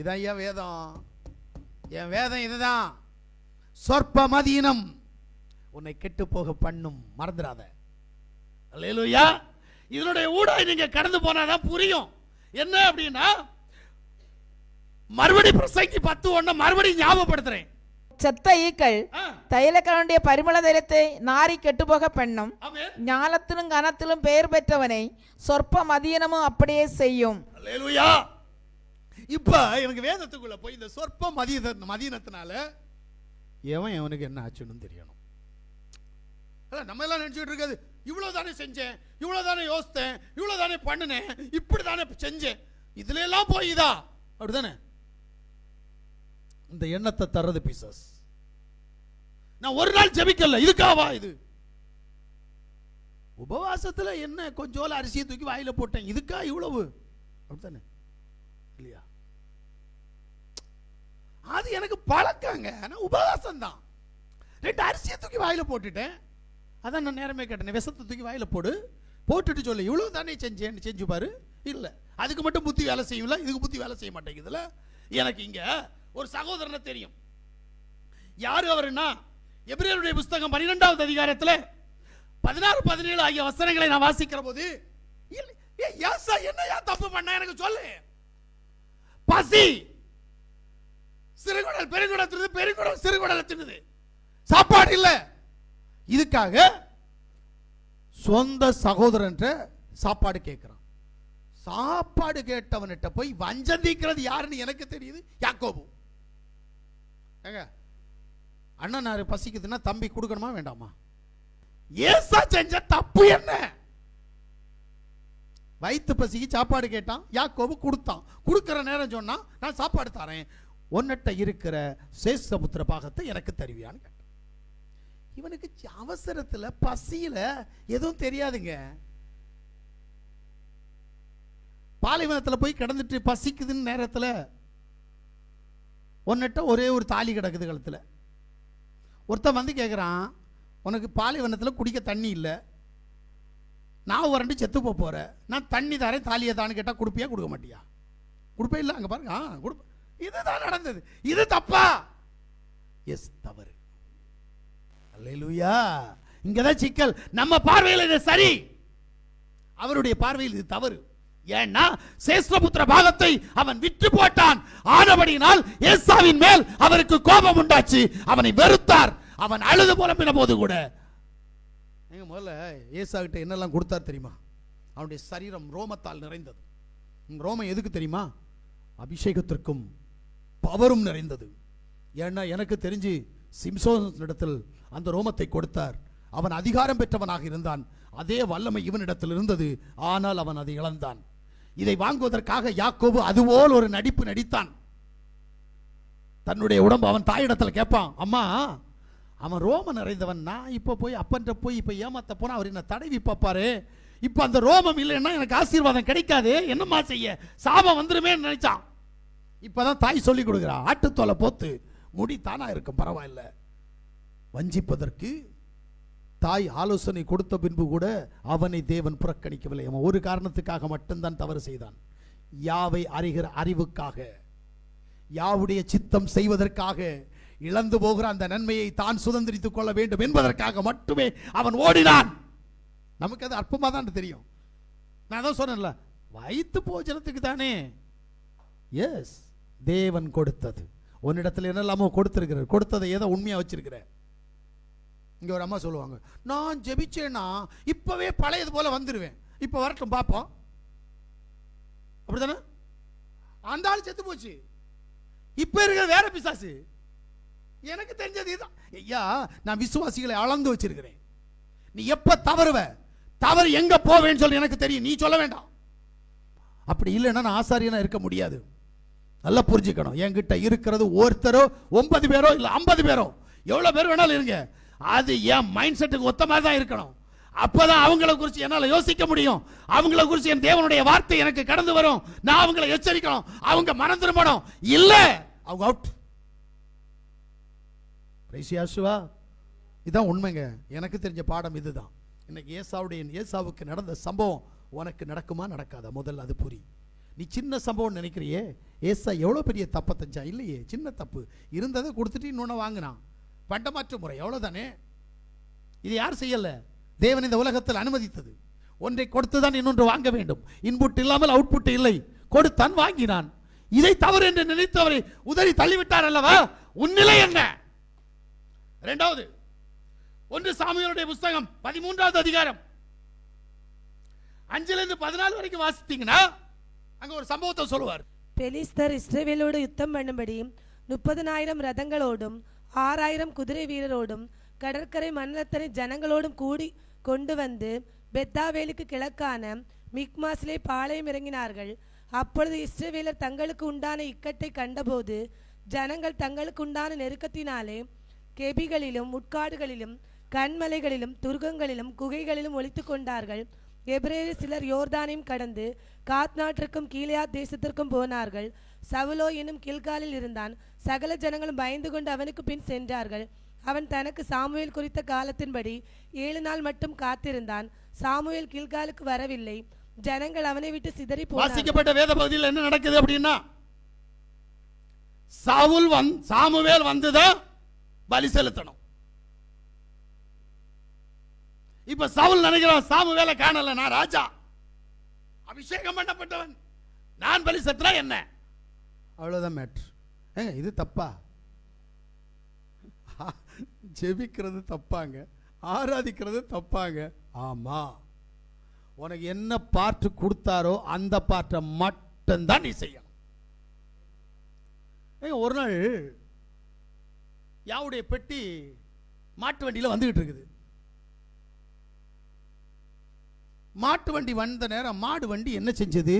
இதான் ஐயா வேதம். என் வேதம் இதுதான். சொற்ப மதீனம் உன்னை கெட்டு போக பண்ணும், மறந்துடாத. அல்லேலூயா. இதனுடைய ஊடாய் நீங்க கடந்து போனாதான் புரியும். என்ன அப்படின்னா, மறுபடி பிரசங்கி 10:1 மறுபடியும் ஞாபகப்படுத்துறேன். செத்த ஈக்கள் தைலக்கனுடைய பரிமள தைலத்தை நாரி கெட்டுப்போக பெண்ணும், ஞானத்திலும் கனத்திலும் பெயர் பெற்றவனை சொற்ப மதியனமும் அப்படியே செய்யும். அல்லேலூயா. இப்ப எனக்கு வேதத்துக்குள்ள போய் இந்த சொற்ப மதீனத்தினால எவன் எவனுக்கு என்ன ஆச்சுன்னு தெரியணும். நம்ம எல்லாம் நினைச்சுட்டு இருக்காது, இவ்வளவு தானே செஞ்சேன், இவ்வளவு தானே யோசித்தேன், இவ்வளவு தானே பண்ணினேன், இப்படி தானே செஞ்சேன், இதுல எல்லாம் போய்தா அப்படிதானே இந்த எண்ணத்தை தர்றது பிசாசு. நான் ஒரு நாள் ஜெபிக்கல, இதுக்காவா இது? உபவாசத்துல என்ன கொஞ்சோல அரிசியை தூக்கி வாயில போட்டேன், இதுக்கா இவ்வளவு? அப்படித்தானே இல்லையா? அது எனக்கு பழக்கங்க. உபவாசம் தான். 2 அரிசியை தூக்கி வாயில போட்டுட்டேன். அதான் நான் நேரமே கேட்டேன், விஷத்தை தூக்கி வாயில போட்டுட்டு சொல்லு, இவ்வளவு தானே செஞ்சேன்னு செஞ்சு பாரு. இல்ல, அதுக்கு மட்டும் புத்தி வேலை செய்யல, இதுக்கு புத்தி வேலை செய்ய மாட்டேங்குதுல. எனக்கு இங்க ஒரு சகோதரனை தெரியும். யாரு அவருன்னா, எபிரேயருடைய புத்தகம் 12வது அதிகாரத்தில் 16-17 ஆகிய வசனங்களை நான் வாசிக்கிற போது, என்ன தப்பு பண்ண எனக்கு சொல்லு. பசி சிறுகுடல் பெருங்குடல் தின்னுது, பெருங்குடல் சிறுகுடல் தின்னுது, சாப்பாடு இல்ல. இதுக்காக சொந்த சகோதரன் சாப்பாடு கேட்கிறான். சாப்பாடு கேட்டவன்கிட்ட போய் வஞ்சந்திக்கிறது யாருன்னு எனக்கு தெரியுது, யாக்கோபு. அண்ணன் பசிக்குதுன்னா தம்பி கொடுக்கணுமா வேண்டாமா? ஏசா செஞ்ச தப்பு என்ன? வயிற்று பசிக்கு சாப்பாடு கேட்டான், யாக்கோபு கொடுத்தான். கொடுக்கிற நேரம் சொன்னா, நான் சாப்பாடு தரேன், உன்னிட்ட இருக்கிற சேஷபுத்திர பாகத்தை எனக்கு தருவியான்னு கேட்டான். இவனுக்கு அவசரத்துல பசியில எதுவும் தெரியாதுங்க. பாலைவனத்தில் போய் கிடந்துட்டு பசிக்குதுன்னு நேரத்தில் உன்னிட்ட ஒரே ஒரு தாலி கிடக்குது கழுத்தில். ஒருத்தன் வந்து கேட்குறான், உனக்கு பாலைவனத்தில் குடிக்க தண்ணி இல்லை, நான் வறண்டு செத்து போகிற, நான் தண்ணி தரேன் தாலியை தான்னு கேட்டால் கொடுப்பியா கொடுக்க மாட்டியா? கொடுப்பே இல்லை. அங்கே பாருங்க, கொடுப்ப. இதுதான் நடந்தது. இது தப்பா? எஸ், தவறு. அல்லேலூயா. இங்கதான் சிக்கல். நம்ம பார்வையில் இது சரி, அவருடைய பார்வையில் இது தவறு. ஏன்னா சேஷ்டபுத்திர பாகத்தை அவன் விற்று போட்டான். ஆனபடியினால் ஏசாவின் மேல் அவருக்கு கோபம் உண்டாச்சு, அவனை வெறுத்தார். அவன் அழுது புலம்பின போது கூட, நீங்க முதல்ல ஏசா கிட்ட என்னெல்லாம் கொடுத்தார் தெரியுமா? அவனுடைய சரீரம் ரோமத்தால் நிறைந்தது. ரோமம் எதுக்கு தெரியுமா? அபிஷேகத்திற்கும் பவரும் நிறைந்தது. ஏன்னா எனக்கு தெரிஞ்சு சிம்சோன் இடத்தில் அந்த ரோமத்தை கொடுத்தார். அவன் அதிகாரம் பெற்றவனாக இருந்தான். அதே வல்லமை இவனிடத்தில் இருந்தது, ஆனால் அவன் அதை இழந்தான். இதை வாங்குவதற்காக யாக்கோபு அதுபோல் ஒரு நடிப்பு நடித்தான். தன்னுடைய உடம்பு அவன் தாயிடத்தில் கேட்பான், அம்மா அவன் ரோமம் நிறைந்தவன், நான் இப்போ போய் அப்பன்ட்ட போய் இப்போ ஏமாத்த போனா அவர் என்ன தடவி பார்ப்பாரு, இப்போ அந்த ரோமம் இல்லைன்னா எனக்கு ஆசீர்வாதம் கிடைக்காது, என்னம்மா செய்ய, சாபம் வந்துருமே நினைச்சான். இப்பதான் தாய் சொல்லி கொடுக்குறா, ஆட்டுத்தோலை போத்து முடி தானா இருக்கும், பரவாயில்ல. வஞ்சிப்பதற்கு தாய் ஆலோசனை கொடுத்த பின்பு கூட அவனை தேவன் புறக்கணிக்கவில்லை. அவன் ஒரு காரணத்துக்காக மட்டும்தான் தவறு செய்தான். யாவை அறிகிற அறிவுக்காக, யாவுடைய சித்தம் செய்வதற்காக, இழந்து போகிற அந்த நன்மையை தான் சுதந்திரித்துக் கொள்ள வேண்டும் என்பதற்காக மட்டுமே அவன் ஓடினான். நமக்கு அது அற்பமா தான் தெரியும். நான் தான் சொன்னேன்ல, வயிற்று போஜனத்துக்கு தானே. எஸ், தேவன் கொடுத்தது. உன்னிடத்தில் என்னெல்லாமோ கொடுத்திருக்கிறார், கொடுத்ததை ஏதோ உண்மையா வச்சிருக்கிற. இங்க ஒரு அம்மா சொல்லுவாங்க, நான் ஜெபிச்சேன்னா இப்பவே பழையது போல வந்துருவேன், இப்ப வரட்டும் பாப்போம். அப்படித்தானே? அந்த ஆள் செத்து போச்சு, இப்ப இருக்கிற வேற பிசாசு. எனக்கு தெரிஞ்சது இதுதான். ஐயா, நான் விசுவாசிகளை அளந்து வச்சிருக்கிறேன். நீ எப்ப தவறுவ, தவறு எங்க போவேன்னு சொல்லி எனக்கு தெரியும், நீ சொல்ல வேண்டாம். அப்படி இல்லைன்னா நான் ஆசாரியனா இருக்க முடியாது. நல்லா புரிஞ்சுக்கணும். என்கிட்ட இருக்கிறது ஒருத்தரோ 9 பேரோ இல்ல 50 பேரோ, எவ்வளவு பேர் வேணாலும் இருங்க, அது என் மைண்ட் செட்டுக்கு ஒத்த மாதிரி தான் இருக்கணும். அப்பதான் அவங்களை குறித்து என்னால யோசிக்க முடியும். அவங்களை குறித்து என் தேவனுடைய வார்த்தை எனக்கு கடந்து வரும். நான் அவங்களை எச்சரிக்கணும், அவங்க மனம் திரும்பணும். இல்ல அவங்க அவுட். இதான் உண்மைங்க. எனக்கு தெரிஞ்ச பாடம் இதுதான். இன்னைக்கு ஏசாவுக்கு நடந்த சம்பவம் உனக்கு நடக்குமா நடக்காதா? முதல்ல அது புரி. நீ சின்ன சம்பவம் நினைக்கிறியே, ஏசா எவ்வளோ பெரிய தப்பை தஞ்சா? இல்லையே, சின்ன தப்பு. இருந்ததை கொடுத்துட்டு இன்னொன்று வாங்கினான். பண்டமாற்று முறை, எவ்வளோதானே. இது யார் செய்யல? தேவன் இந்த உலகத்தில் அனுமதித்தது. ஒன்றை கொடுத்துதான் இன்னொன்று வாங்க வேண்டும். இன்புட் இல்லாமல் அவுட்புட் இல்லை. கொடுத்தான், வாங்கினான். இதை தவறு என்று நினைத்தவரை உதறி தள்ளிவிட்டார் அல்லவா? உன்னிலை என்ன? இரண்டாவது, 1 சாமுவேலுடைய புஸ்தகம் 13வது அதிகாரம் 5லிருந்து 14 வரைக்கும் வாசித்தீங்கன்னா அங்க ஒரு சம்பவத்தை சொல்லுவார். பெலிஸ்தர் இஸ்ரவேலோடு யுத்தம் பண்ணும்படி 30,000 ரதங்களோடும் 6,000 குதிரை வீரரோடும் கடற்கரை மண்டலத்தனை ஜனங்களோடும் கூடி கொண்டு வந்து பெத்தாவேலுக்கு கிழக்கான மிக்மாசிலே பாளையம் இறங்கினார்கள். அப்பொழுது இஸ்ரவேலர் தங்களுக்கு உண்டான இக்கட்டை கண்டபோது ஜனங்கள் தங்களுக்கு உண்டான நெருக்கத்தினாலே கெபிகளிலும் முட்காடுகளிலும் கண்மலைகளிலும் துர்கங்களிலும் குகைகளிலும் ஒளித்து கொண்டார்கள். எபிரேயர் சிலர் யோர்தானையும் கடந்து காத் நாட்டிற்கும் கீலேயாத் தேசத்திற்கும் போனார்கள். சவுலோ என்னும் கில்காலில் இருந்தான். சகல ஜனங்களும் பயந்து கொண்டு அவனுக்கு பின் சென்றார்கள். அவன் தனக்கு சாமுவேல் குறித்த காலத்தின்படி 7 நாள் மட்டும் காத்திருந்தான். சாமுவேல் கில்காலுக்கு வரவில்லை. ஜனங்கள் அவனை விட்டு சிதறி போனார்கள். வாசிக்கப்பட்ட வேத பகுதியில் என்ன நடக்குது அப்படின்னா, சாமுவேல் வந்துதான் பலி செலுத்தணும். இப்ப சவுல் நினைக்கிறான், சாமுவேலை காணல, நான் ராஜா, அபிஷேகம் பண்ணப்பட்டவன், நான் பலி செலுத்தினா என்ன? அவ்வளவுதான் மேட்ரு. ஏங்க இது தப்பா? ஜெபிக்கிறது தப்பாங்க, ஆராதிக்கிறது தப்பாங்க. ஆமா, உனக்கு என்ன பார்ட் கொடுத்தாரோ அந்த பார்ட்டை மட்டும்தான் நீ செய்யணும். ஒரு நாள் யாவுடைய பெட்டி மாட்டு வண்டியில் வந்துகிட்டு இருக்குது. மாட்டு வண்டி வந்த நேரம் மாடு வண்டி என்ன செஞ்சது?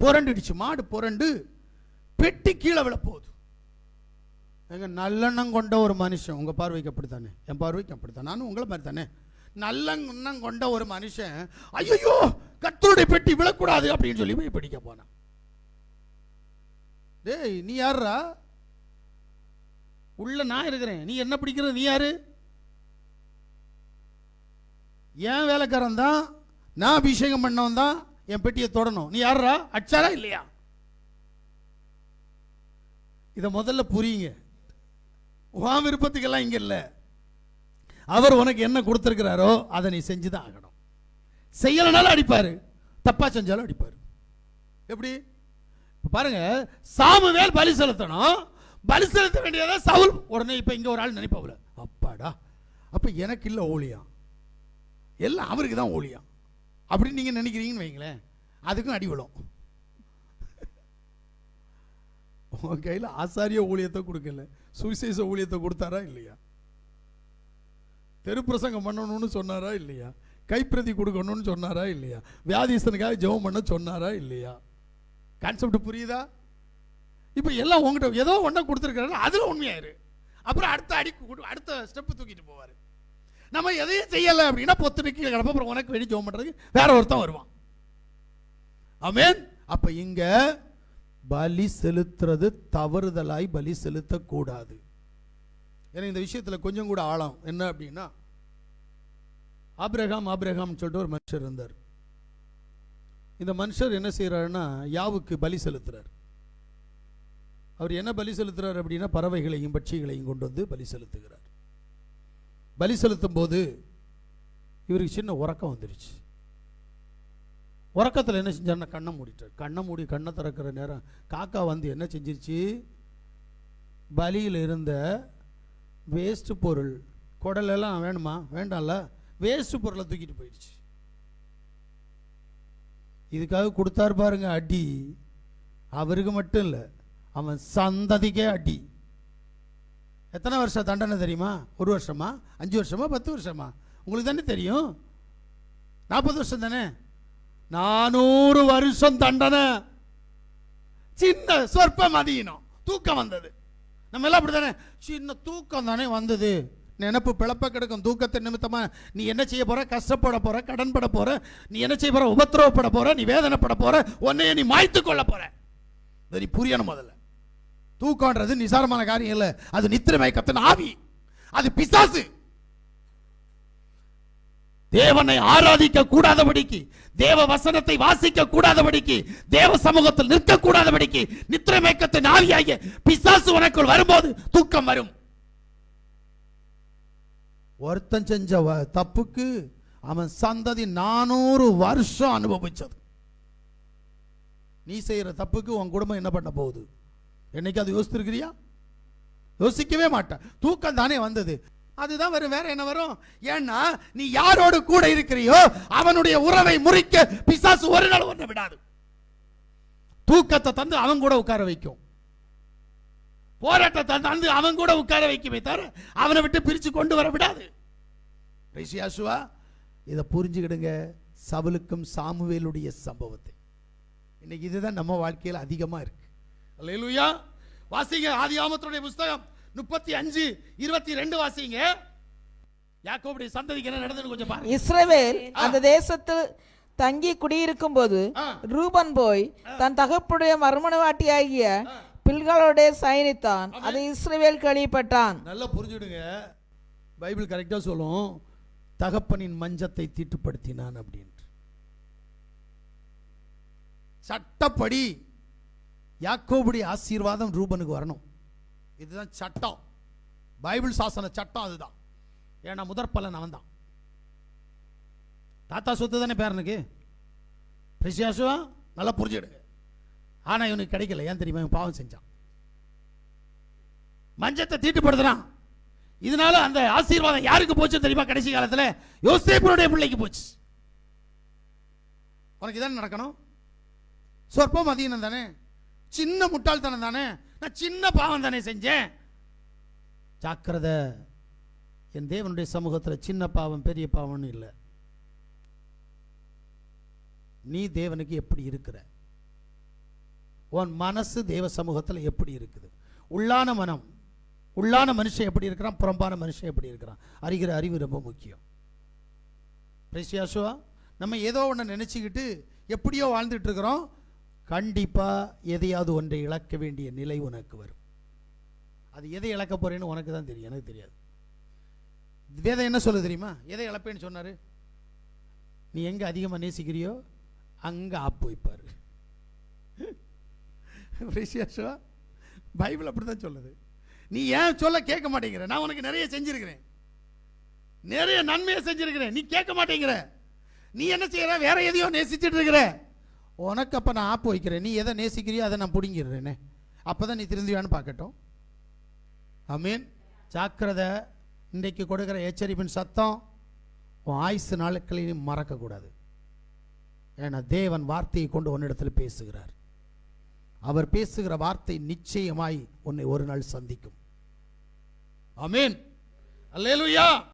புரண்டுடுச்சு. மாடு புரண்டு பெட்டி கீழே விழ போகுது. எங்க நல்லெண்ணம் கொண்ட ஒரு மனுஷன், உங்க பார்வைக்கு அப்படித்தானே, என் பார்வைக்கு அப்படித்தான், நானும் உங்களை மாதிரி தானே. நல்லெண்ணம் கொண்ட ஒரு மனுஷன், ஐயோ கர்த்தருடைய பெட்டி விழக்கூடாது அப்படின்னு சொல்லி போய் பிடிக்க போனான். டேய் நீ யாரா? உள்ள நான் இருக்கிறேன், நீ என்ன பிடிக்கிற? நீ யாரு? ஏன் வேலைக்காரன் தான், நான் அபிஷேகம் பண்ணவன் தான் என் பெட்டியை தொடணும். நீ யாரா? அச்சாரா இல்லையா? இதை முதல்ல புரியுங்க. உன் விருப்பத்துக்கெல்லாம் இங்க இல்லை. அவர் உனக்கு என்ன கொடுத்திருக்கிறாரோ அதை நீ செஞ்சுதான் ஆகணும். செய்யலனாலும் அடிப்பாரு, தப்பா செஞ்சாலும் அடிப்பாரு. எப்படி பாருங்க, சாமுவேல் பலி செலுத்தணும், பலி செலுத்த வேண்டியதா சவுல். உடனே இப்ப இங்க ஒரு ஆள் நினைப்பாவுல, அப்பாடா அப்ப எனக்கு இல்ல ஊழியம், எல்லாம் அவருக்கு தான் ஊழியம் அப்படின்னு நீங்க நினைக்கிறீங்கன்னு வைங்களேன், அதுக்கும் அடி விழும். உங்க கையில் ஆசாரிய ஊழியத்தை கொடுக்கல, சுவிசேஷ ஊழியத்தை கொடுத்தாரா இல்லையா? தெருப்பிரசங்கம் பண்ணணும்னு சொன்னாரா இல்லையா? கைப்பிரதி கொடுக்கணும்னு சொன்னாரா இல்லையா? வியாதிஸ்தனுக்காக ஜெபம் பண்ண சொன்னாரா இல்லையா? கான்செப்ட் புரியுதா? இப்போ எல்லாம் உங்ககிட்ட ஏதோ ஒன்றை கொடுத்துருக்காரு, அதில் உண்மையாயிரு. அப்புறம் அடுத்த ஸ்டெப்பு தூக்கிட்டு போவார். நம்ம எதையும் செய்யலை அப்படின்னா பொத்து கீழே கிடப்ப, அப்புறம் உனக்கு வேண்டி ஜெபம் பண்ணுறதுக்கு வேற ஒருத்தன் வருவான். ஆமென். அப்போ இங்க பலி செலுத்துறது தவறுதலாய் பலி செலுத்தக்கூடாது. ஏன்னா இந்த விஷயத்தில் கொஞ்சம் கூட ஆழம் என்ன அப்படின்னா, ஆபிரகாம் சொல்லிட்டு ஒரு மனுஷர் இருந்தார். இந்த மனுஷர் என்ன செய்யறாருன்னா யாவுக்கு பலி செலுத்துறார். அவர் என்ன பலி செலுத்துறார் அப்படின்னா பறவைகளையும் பட்சிகளையும் கொண்டு வந்து பலி செலுத்துகிறார். பலி செலுத்தும் போது இவருக்கு சின்ன உறக்கம் வந்துருச்சு. உறக்கத்தில் என்ன செஞ்சார்னா கண்ணை மூடிட்டார். கண்ணை திறக்கிற நேரம் காக்கா வந்து என்ன செஞ்சிருச்சு, பலியில் இருந்த வேஸ்ட் பொருள், குடலெல்லாம் வேணுமா வேண்டாம்ல, வேஸ்ட் பொருளை தூக்கிட்டு போயிடுச்சு. இதுக்காக கொடுத்தாரு பாருங்க அடி. அவருக்கு மட்டும் இல்லை, அவன் சந்ததிக்கே அடி. எத்தனை வருஷம் தண்டனை தெரியுமா? 1 வருஷமா, 5 வருஷமா, 10 வருஷமா? உங்களுக்கு தானே தெரியும். 40 வருஷம் தானே. 400 வருஷம் தண்டனை. சின்ன சொற்பம் அதீனம், தூக்கம் வந்தது. நம்ம எல்லாம் அப்படி தானே, சின்ன தூக்கம் தானே வந்தது. நினப்பு பிளப்ப கிடக்கும். தூக்கத்தை நிமித்தமா நீ என்ன செய்ய போற? கஷ்டப்பட போற, கடன் பட போற, நீ என்ன செய்ய போற? உபத்திரவப்பட போற, நீ வேதனைப்பட போற, உன்னைய நீ மாய்த்து கொள்ள போற. நீ புரியணும். முதல்ல தூக்கம்ன்றது நிசாரமான காரியம் இல்லை, அது நித்திரை மயக்கத்தின் ஆவி, அது பிசாசு. தேவனை ஆராதிக்க கூடாதபடிக்கு, தேவ வசனத்தை வாசிக்க கூடாதபடிக்கு, தேவ சமூகத்தில் நிற்க கூடாதபடிக்கு நித்திரை மயக்கத்தின் ஆவியாகிய பிசாசு உனக்குள் வரும்போது தூக்கம் வரும். ஒருத்தன் செஞ்ச தப்புக்கு அவன் சந்ததி 400 வருஷம் அனுபவிச்சது. நீ செய்யற தப்புக்கு உன் குடும்பம் என்ன பண்ண போகுது? என்னைக்கு அது யோசித்திருக்கிறியா? யோசிக்கவே மாட்டேன். தூக்கம் தானே வந்தது, அதுதான் வரும். வேற என்ன வரும்? ஏன்னா நீ யாரோடு கூட இருக்கிறியோ அவனுடைய உறவை முறிக்க பிசாசு ஒரு நாள் ஒன்றை விடாது. தூக்கத்தை தந்து அவன் கூட உட்கார வைக்கும், போராட்டத்தை தந்து அவன் கூட உட்கார வைக்குமே தவிர அவனை விட்டு பிரிச்சு கொண்டு வர விடாது. ரிஷியாசுவா, இதை புரிஞ்சுக்கிடுங்க. சவுலுக்கும் சாமுவேலுடைய சம்பவத்தை இன்னைக்கு இதுதான் நம்ம வாழ்க்கையில் அதிகமா இருக்கு. அல்லேலூயா. வாசிங்க ஆதியாகமத்தினுடைய புஸ்தகம் 35:22 வாசிங்க. யாக்கோபுடைய சந்ததிக்கு என்ன நடந்ததுன்னு கொஞ்சம் பாருங்க. இஸ்ரவேல் அந்த தேசத்தில் தங்கி குடியிருக்கும் போது ரூபன் போய் தன் தகப்புடைய மறுமணவாட்டியாகிய பிள்களோட சயனித்தான். அது இஸ்ரவேல் கேள்விப்பட்டான். நல்லா புரிஞ்சுடுங்க, பைபிள் கரெக்டா சொல்லும், தகப்பனின் மஞ்சத்தை தீட்டுப்படுத்தினான் அப்படின்னு. சட்டப்படி யாக்கோபுடைய ஆசீர்வாதம் ரூபனுக்கு வரணும். இதுதான் சட்டம், பைபிள் சாசன சட்டம் அதுதான். ஏன்னா முதற் பலன் அவன் தான். தாத்தா சொத்து தானே பேரனுக்கு. பிரிசியாசுவா, நல்லா புரிஞ்சுடுங்க. ஆனா இவனுக்கு கிடைக்கல. ஏன் தெரியுமா? இவன் பாவம் செஞ்சான், மஞ்சத்தை தீட்டுப்படுத்துறான். இதனால அந்த ஆசீர்வாதம் யாருக்கு போச்சு தெரியுமா? கடைசி காலத்தில் யோசேப்புடைய பிள்ளைக்கு போச்சு. உனக்கு இதானே நடக்கணும். சொற்பம் அதீனம் தானே, சின்ன முட்டாள்தனம் தானே, நான் சின்ன பாவம் தானே செஞ்சேன். ஜாக்கிரதை, என் தேவனுடைய சமூகத்தில் சின்ன பாவம் பெரிய பாவம்னு இல்லை. நீ தேவனுக்கு எப்படி இருக்கிற, உன் மனசு தேவ சமூகத்தில் எப்படி இருக்குது, உள்ளான மனம், உள்ளான மனுஷன் எப்படி இருக்கிறான், புறம்பான மனுஷன் எப்படி இருக்கிறான், அறிகிற அறிவு ரொம்ப முக்கியம். பிரேசியாசுவா, நம்ம ஏதோ ஒன்று நினைச்சுக்கிட்டு எப்படியோ வாழ்ந்துட்டு இருக்கிறோம். கண்டிப்பா எதையாவது ஒன்றை இழக்க வேண்டிய நிலை உனக்கு வரும். அது எதை இழக்க போறேன்னு உனக்கு தான் தெரியும், எனக்கு தெரியாது. வேதம் என்ன சொல்ல தெரியுமா? எதை இழப்பேன்னு சொன்னாரு? நீ எங்க அதிகமா நேசிக்கிறியோ அங்க ஆப்பு வைப்பாரு. பைபிள் அப்படிதான் சொல்லுது. நீ ஏன் சொல்ல கேட்க மாட்டேங்கிற? நான் உனக்கு நிறைய செஞ்சிருக்கிறேன், நிறைய நன்மையை செஞ்சிருக்கிறேன், நீ கேட்க மாட்டேங்கிற. நீ என்ன செய்யற? வேற எதையோ நேசிச்சுட்டு இருக்கிற. உனக்கு அப்ப நான் ஆப்பு வைக்கிறேன். நீ எதை நேசிக்கிறியோ அதை நான் பிடுங்கிடுறேனே, அப்பதான் நீ திருந்துவியான்னு பார்க்கட்டும். ஆமீன். ஜாக்கிரதை. இன்றைக்கு கொடுக்கிற எச்சரிப்பின் சத்தம் உன் ஆயுசு நாட்களையும் மறக்கக்கூடாது. ஏன்னா தேவன் வார்த்தையை கொண்டு உன்னிடத்தில் பேசுகிறார். அவர் பேசுகிற வார்த்தை நிச்சயமாய் உன்னை ஒரு நாள் சந்திக்கும். ஆமீன். அல்லேலூயா.